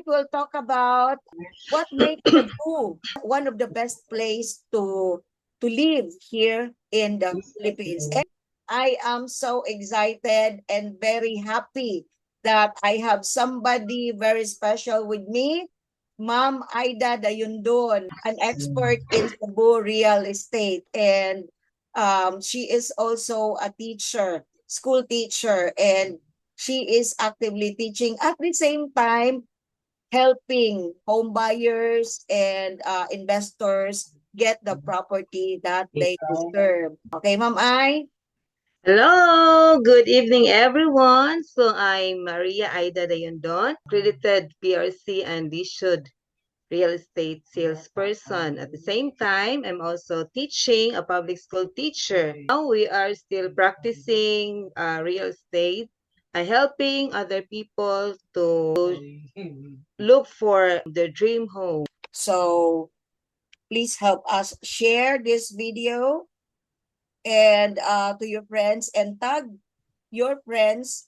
We'll talk about what makes Cebu one of the best place to live here in the Philippines. And I am so excited and very happy that I have somebody very special with me, Ma'am Aida Dayundon, an expert in Cebu real estate, and she is also a teacher, school teacher, and she is actively teaching at the same time helping home buyers and investors get the property that they deserve. Okay, Ma'am Ai? Hello, good evening everyone. So I'm Maria Aida Dayondon, accredited PRC and issued real estate salesperson. At the same time, I'm also teaching a public school teacher. Now we are still practicing real estate and helping other people to look for their dream home. So please help us share this video and to your friends and tag your friends,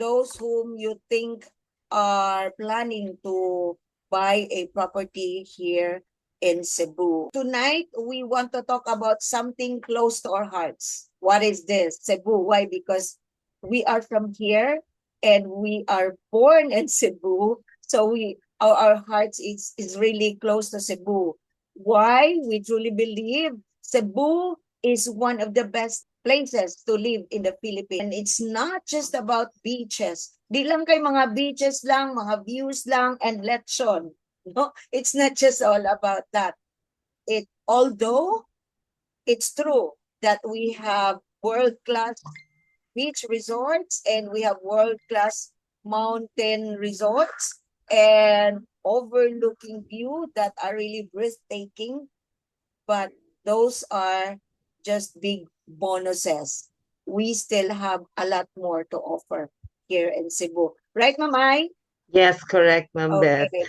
those whom you think are planning to buy a property here in Cebu. Tonight, we want to talk about something close to our hearts. What is this? Cebu. Why? Because we are from here and we are born in Cebu. So our hearts is really close to Cebu. Why? We truly believe Cebu is one of the best places to live in the Philippines. And it's not just about beaches. Di lang kay mga beaches lang, mga views lang, and lechon. No, it's not just all about that. Although it's true that we have world-class beach resorts and we have world-class mountain resorts and overlooking view that are really breathtaking, but those are just big bonuses. We still have a lot more to offer here in Cebu. Right, Mamay? Yes, correct, Ma'am Beth. Okay.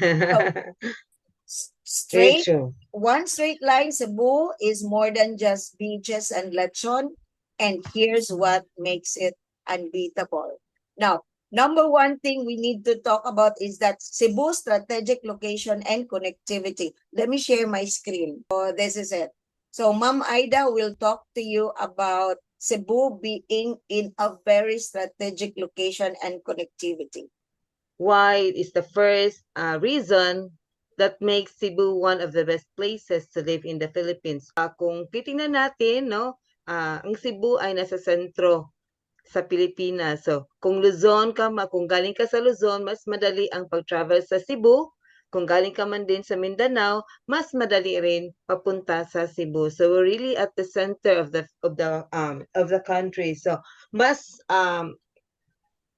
So, Very straight, true. one straight line, Cebu is more than just beaches and lechon. And here's what makes it unbeatable. Now, number one thing we need to talk about is that Cebu's strategic location and connectivity. Let me share my screen. So this is it. So Ma'am Aida will talk to you about Cebu being in a very strategic location and connectivity. Why is the first reason that makes Cebu one of the best places to live in the Philippines. Kung titingnan natin, no, ang Cebu ay nasa sentro sa Pilipinas. So, kung kung galing ka sa Luzon, mas madali ang pag-travel sa Cebu. Kung galing ka man din sa Mindanao, mas madali rin papunta sa Cebu. So, we're really at the center of the country. So, mas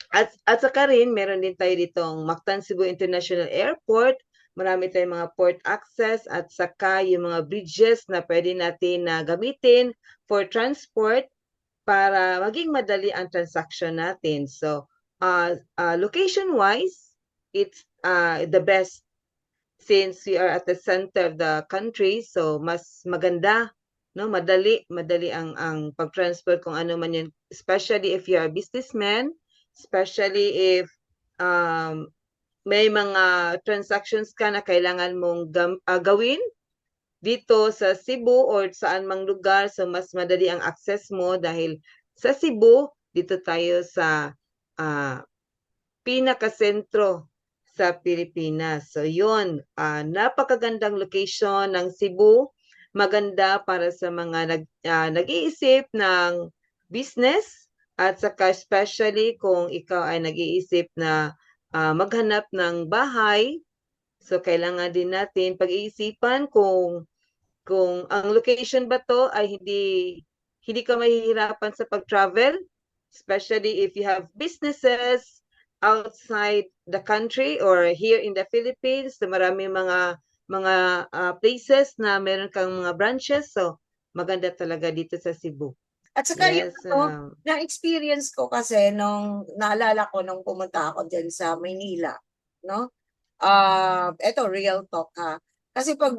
at saka rin, meron din tayo ditong Mactan Cebu International Airport. Marami tayong mga port access at saka yung mga bridges na pwede natin na gamitin for transport para maging madali ang transaction natin. So, location-wise, it's the best since we are at the center of the country. So, mas maganda, no? Madali ang pag-transfer kung ano man yan. Especially if you're a businessman, especially if may mga transactions ka na kailangan mong gawin dito sa Cebu or saan mang lugar, so mas madali ang access mo dahil sa Cebu, dito tayo sa pinakasentro sa Pilipinas. So yun, napakagandang location ng Cebu, maganda para sa mga nag-iisip ng business at saka especially kung ikaw ay nag-iisip na maghanap ng bahay. So kailangan din natin pag-iisipan kung ang location ba to ay hindi ka mahihirapan sa pag-travel, especially if you have businesses outside the country or here in the Philippines. So marami mga places na meron kang mga branches. So maganda talaga dito sa Cebu. At saka Yes. na-experience ko kasi naalala ko nung pumunta ako dyan sa Maynila, no? Eto, real talk ha. Kasi pag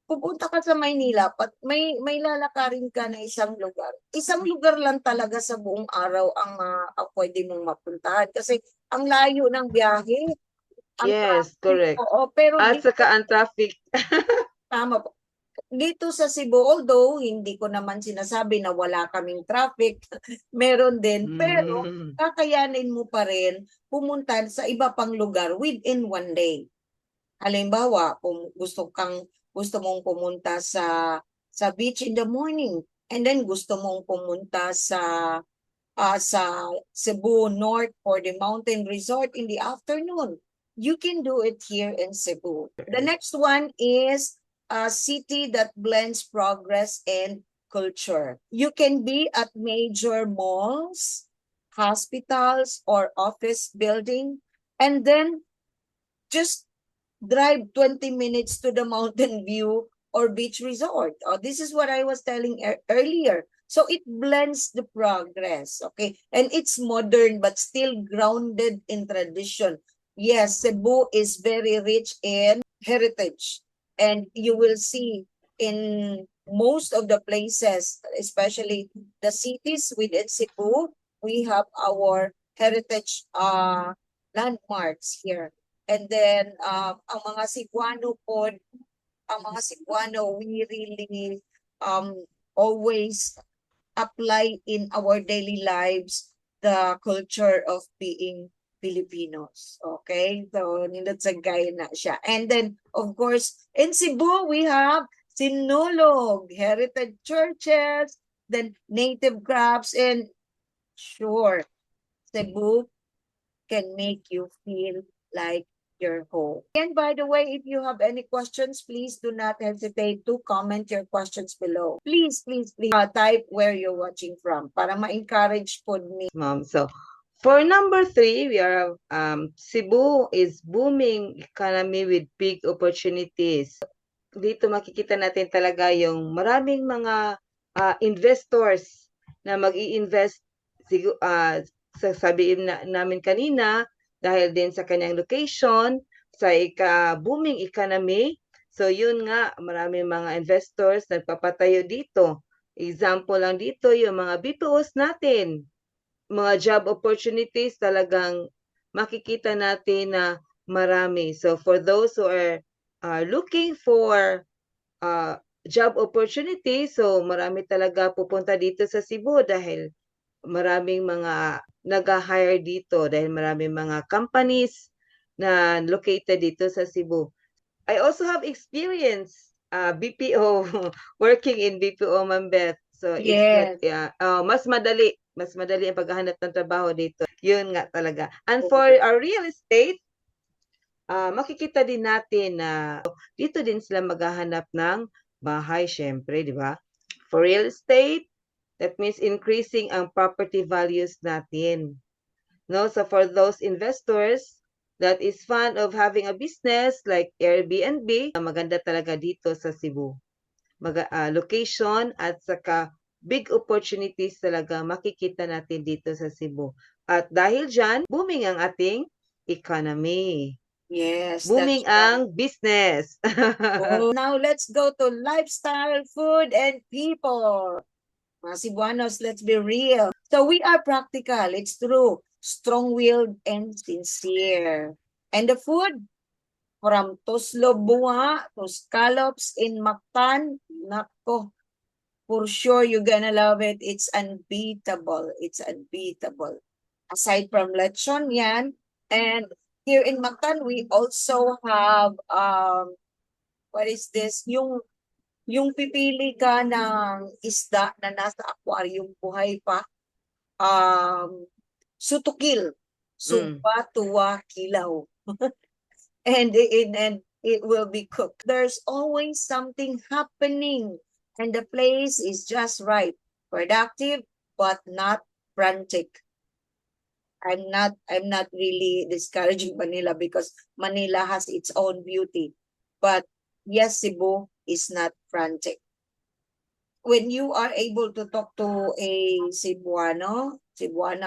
pupunta ka sa Maynila, may lalakarin ka na isang lugar. Isang lugar lang talaga sa buong araw ang pwede mong mapuntahan. Kasi ang layo ng biyahe. Ang Yes, traffic, correct. oo, pero At saka ang traffic. tama po. Dito sa Cebu, although hindi ko naman sinasabi na wala kaming traffic, meron din, pero Mm. kakayanin mo pa rin pumunta sa iba pang lugar within one day. Halimbawa, kung gusto mong pumunta sa beach in the morning, and then gusto mong pumunta sa Cebu North for the mountain resort in the afternoon. You can do it here in Cebu. The next one is a city that blends progress and culture. You can be at major malls, hospitals, or office building, and then just drive 20 minutes to the mountain view or beach resort. Oh, this is what I was telling earlier. So it blends the progress, okay? And it's modern but still grounded in tradition. Yes, Cebu is very rich in heritage. And you will see in most of the places, especially the cities within Cebu, we have our heritage landmarks here. And then ang mga Cebuano po, ang mga Cebuano, we really always apply in our daily lives the culture of being Filipinos. Okay? So, ninatsagay na siya. And then, of course, in Cebu, we have Sinulog, heritage churches, then native crafts, and sure, Cebu can make you feel like your home. And by the way, if you have any questions, please do not hesitate to comment your questions below. Please, type where you're watching from para ma-encourage po ni Ma'am. So, for number 3, we are Cebu is booming economy with big opportunities. Dito makikita natin talaga yung maraming mga investors na mag-i-invest sabihin namin kanina dahil din sa kanyang location sa booming economy. So yun nga, maraming mga investors nagpapatayo dito. Example lang dito yung mga BPOs natin. Mga job opportunities talagang makikita natin na marami. So for those who are looking for job opportunity, so marami talaga pupunta dito sa Cebu dahil maraming mga nag-hire dito dahil maraming mga companies na located dito sa Cebu. I also have experience BPO, working in BPO, Ma'am Beth. So it's Yes. mas madali ang paghahanap ng trabaho dito. Yun nga talaga. And for our real estate, makikita din natin na dito din sila maghahanap ng bahay, syempre, di ba? For real estate, that means increasing ang property values natin. No, so for those investors that is fond of having a business like Airbnb, maganda talaga dito sa Cebu. Location at saka big opportunities talaga makikita natin dito sa Cebu. At dahil dyan, booming ang ating economy. Yes, Booming ang business. Now let's go to lifestyle, food, and people. Mga Cebuanos, let's be real. So we are practical, it's true. Strong-willed and sincere. And the food, from Tuslo Bunga to scallops in Mactan, nako, for sure you're gonna love it. It's unbeatable. It's unbeatable. Aside from lechon yan, and here in Mactan, we also have, what is this? Yung pipili ka ng isda na nasa aquarium, buhay pa, sutukil, sumpa, tuwa, kilaw. and it will be cooked. There's always something happening, and the place is just right. Productive, but not frantic. I'm not really discouraging Manila because Manila has its own beauty. But yes, Cebu is not frantic. When you are able to talk to a Cebuana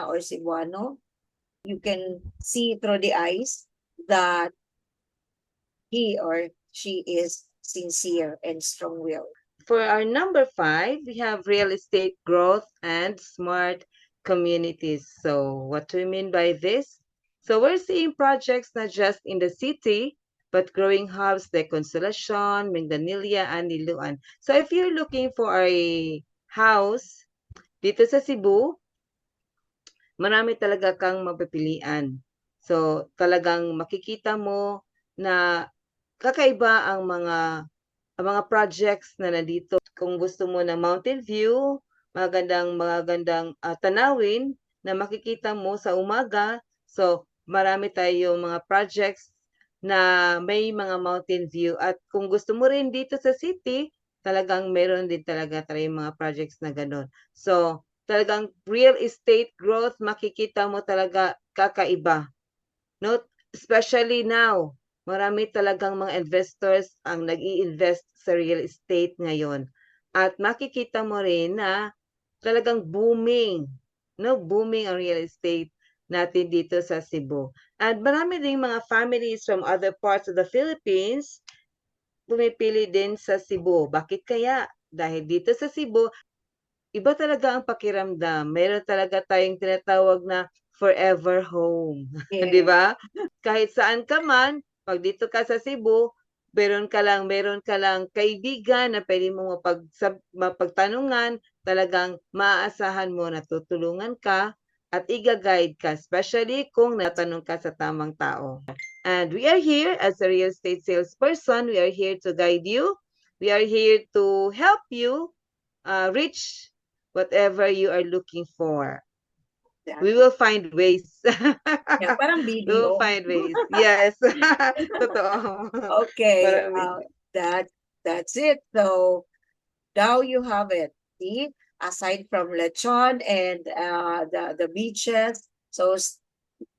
or Cebuano, you can see through the eyes that he or she is sincere and strong-willed. For our number 5, we have real estate growth and smart communities. So what do we mean by this? So we're seeing projects not just in the city, but growing hubs like Consolacion, Mindanilla, and Iloan. So if you're looking for a house dito sa Cebu, marami talaga kang mapipilian. So talagang makikita mo na kakaiba ang mga projects na nandito. Kung gusto mo ng mountain view, magagandang tanawin na makikita mo sa umaga. So, marami tayong mga projects na may mga mountain view. At kung gusto mo rin dito sa city, talagang meron din talaga tayong mga projects na ganun. So, talagang real estate growth, makikita mo talaga kakaiba. No? Especially now, marami talagang mga investors ang nag-i-invest sa real estate ngayon. At makikita mo rin na talagang booming, no? Booming ang real estate natin dito sa Cebu. At marami ding mga families from other parts of the Philippines pumipili din sa Cebu. Bakit kaya? Dahil dito sa Cebu, iba talaga ang pakiramdam. Meron talaga tayong tinatawag na forever home. Di Yeah. ba? Kahit saan ka man, pag dito ka sa Cebu, meron ka lang kaibigan na pwede mo mapagtanungan, talagang maaasahan mo na tutulungan ka at iga-guide ka, especially kung natanong ka sa tamang tao. And we are here as a real estate salesperson. We are here to guide you. We are here to help you reach whatever you are looking for. We will find ways. Yeah, parang We will BDO. find ways. Yes. Totoo. Okay, Parang that's it. So now you have it. See, aside from lechon and the beaches, so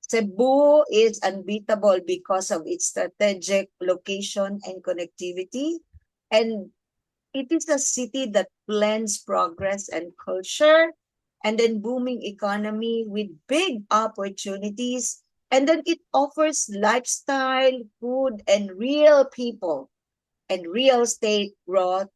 Cebu is unbeatable because of its strategic location and connectivity, and it is a city that blends progress and culture, and then booming economy with big opportunities, and then it offers lifestyle, food, and real people, and real estate growth,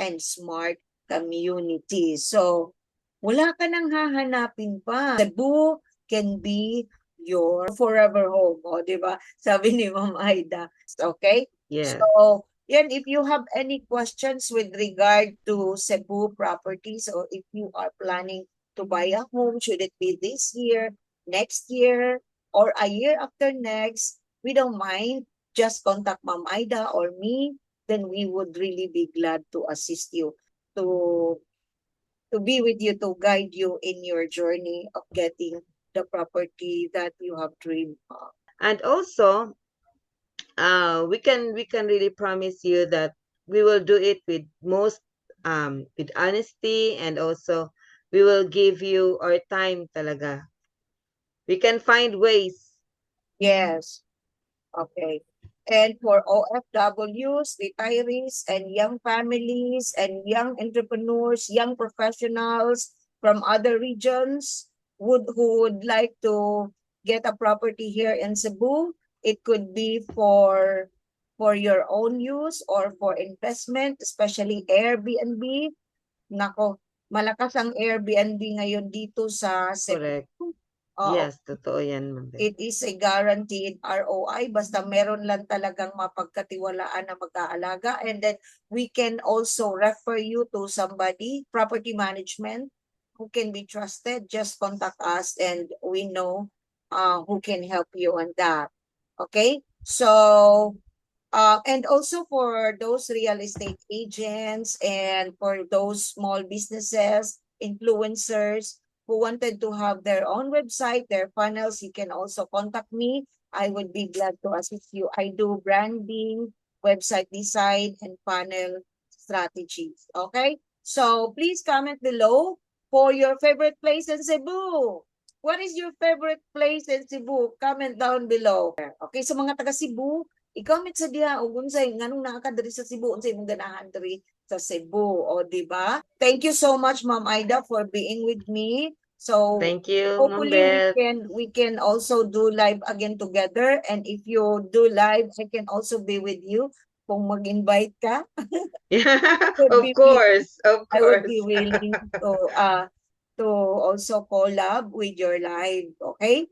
and smart communities. So, wala ka nang hahanapin pa. Cebu can be your forever home. O, di ba? Sabi ni Ma'am Aida. Okay? yes. So, yan, if you have any questions with regard to Cebu properties, or if you are planning to buy a home, should it be this year, next year, or a year after next, we don't mind. Just contact Ma'am Aida or me, then we would really be glad to assist you, to be with you, to guide you in your journey of getting the property that you have dreamed of. And also, we can really promise you that we will do it with honesty, and also we will give you our time talaga. We can find ways. Yes. Okay. And for OFWs, retirees, and young families, and young entrepreneurs, young professionals from other regions who would like to get a property here in Cebu, it could be for your own use or for investment, especially Airbnb. Nako, malakas ang Airbnb ngayon dito sa Cebu. Correct. Oo. Yes, totoo yan, Ma'am Beth. It is a guaranteed ROI, basta meron lang talagang mapagkatiwalaan na mag-aalaga. And then we can also refer you to somebody, property management, who can be trusted. Just contact us and we know who can help you on that. Okay? So, and also for those real estate agents and for those small businesses, influencers, who wanted to have their own website, their funnels, you can also contact me. I would be glad to assist you. I do branding, website design, and funnel strategies. Okay? So please comment below for your favorite place in Cebu. What is your favorite place in Cebu? Comment down below. Okay, sa mga taga Cebu, i-comment sa diha o unsay nganong naa ka diri sa Cebu, unsay mong ganahan diri sa Cebu, o di ba? Thank you so much, Ma'am Aida, for being with me. So Thank you, Ma'am hopefully Beth. we can also do live again together, and if you do live, I can also be with you. Kung mag-invite ka, Yeah, would of be course, of I would course. be willing to to also collab with your live. Okay.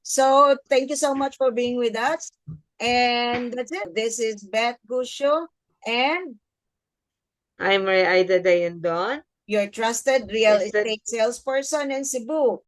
So thank you so much for being with us. And that's it. This is Beth Gusho and I'm Maria Aida Dayandon. your trusted real estate salesperson in Cebu.